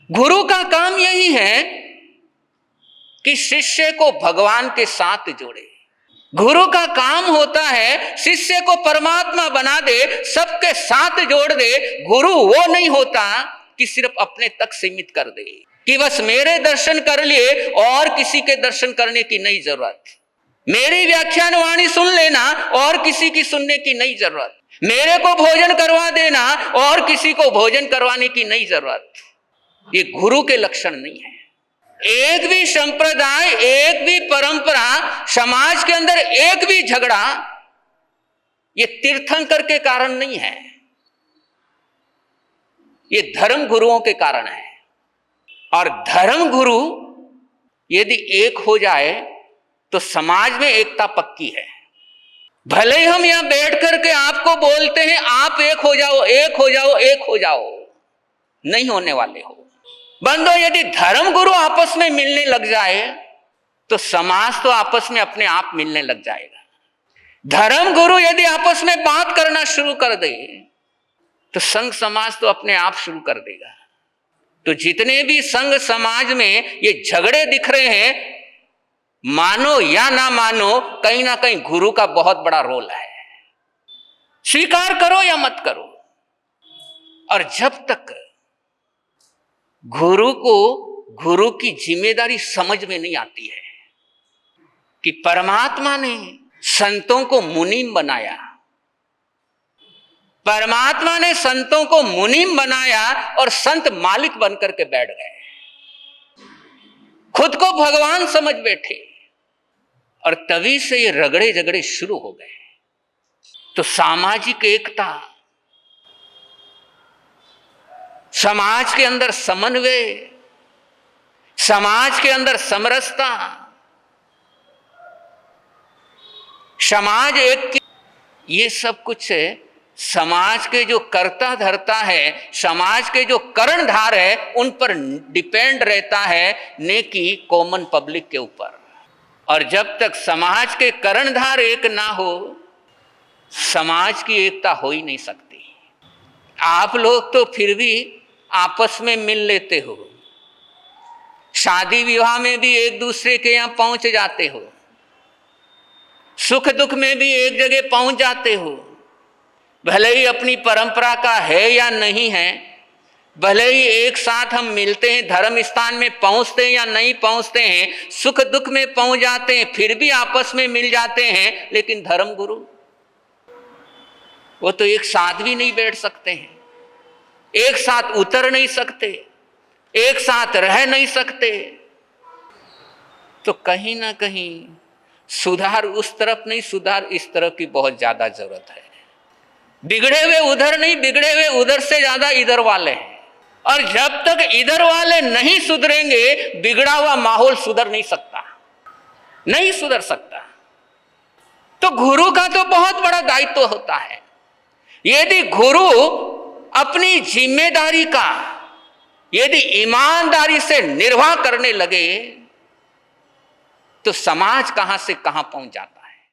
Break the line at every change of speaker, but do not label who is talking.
गुरु का काम यही है कि शिष्य को भगवान के साथ जोड़े। गुरु का काम होता है शिष्य को परमात्मा बना दे, सबके साथ जोड़ दे। गुरु वो नहीं होता कि सिर्फ अपने तक सीमित कर दे, कि बस मेरे दर्शन कर लिए और किसी के दर्शन करने की नहीं जरूरत, मेरी व्याख्यान वाणी सुन लेना और किसी की सुनने की नहीं जरूरत, मेरे को भोजन करवा देना और किसी को भोजन करवाने की नहीं जरूरत। ये गुरु के लक्षण नहीं है। एक भी संप्रदाय, एक भी परंपरा, समाज के अंदर एक भी झगड़ा ये तीर्थंकर के कारण नहीं है, ये धर्म गुरुओं के कारण है। और धर्म गुरु यदि एक हो जाए तो समाज में एकता पक्की है। भले ही हम यहां बैठ करके आपको बोलते हैं आप एक हो जाओ, एक हो जाओ, एक हो जाओ, नहीं होने वाले हो। बंदो, यदि धर्म गुरु आपस में मिलने लग जाए तो समाज तो आपस में अपने आप मिलने लग जाएगा। धर्म गुरु यदि आपस में बात करना शुरू कर दे तो संघ समाज तो अपने आप शुरू कर देगा। तो जितने भी संघ समाज में ये झगड़े दिख रहे हैं, मानो या ना मानो, कहीं ना कहीं गुरु का बहुत बड़ा रोल है। स्वीकार करो या मत करो। और जब तक गुरु को गुरु की जिम्मेदारी समझ में नहीं आती है कि परमात्मा ने संतों को मुनीम बनाया, परमात्मा ने संतों को मुनीम बनाया और संत मालिक बनकर के बैठ गए, खुद को भगवान समझ बैठे, और तभी से ये रगड़े झगड़े शुरू हो गए। तो सामाजिक एकता, समाज के अंदर समन्वय, समाज के अंदर समरसता, समाज एक, ये सब कुछ समाज के जो कर्ता धर्ता है, समाज के जो कर्णधार है, उन पर डिपेंड रहता है, नेकी कॉमन पब्लिक के ऊपर। और जब तक समाज के कर्णधार एक ना हो, समाज की एकता हो ही नहीं सकती। आप लोग तो फिर भी आपस में मिल लेते हो, शादी विवाह में भी एक दूसरे के यहां पहुंच जाते हो, सुख दुख में भी एक जगह पहुंच जाते हो। भले ही अपनी परंपरा का है या नहीं है, भले ही एक साथ हम मिलते हैं, धर्म स्थान में पहुंचते हैं या नहीं पहुंचते हैं, सुख दुख में पहुंच जाते हैं, फिर भी आपस में मिल जाते हैं। लेकिन धर्म गुरु वो तो एक साथ भी नहीं बैठ सकते हैं, एक साथ उतर नहीं सकते, एक साथ रह नहीं सकते। तो कहीं ना कहीं सुधार उस तरफ नहीं, सुधार इस तरफ की बहुत ज्यादा जरूरत है। बिगड़े हुए उधर नहीं, बिगड़े हुए उधर से ज्यादा इधर वाले हैं। और जब तक इधर वाले नहीं सुधरेंगे, बिगड़ा हुआ माहौल सुधर नहीं सकता, नहीं सुधर सकता। तो गुरु का तो बहुत बड़ा दायित्व होता है। यदि गुरु अपनी जिम्मेदारी का यदि ईमानदारी से निर्वाह करने लगे तो समाज कहां से कहां पहुंच जाता है।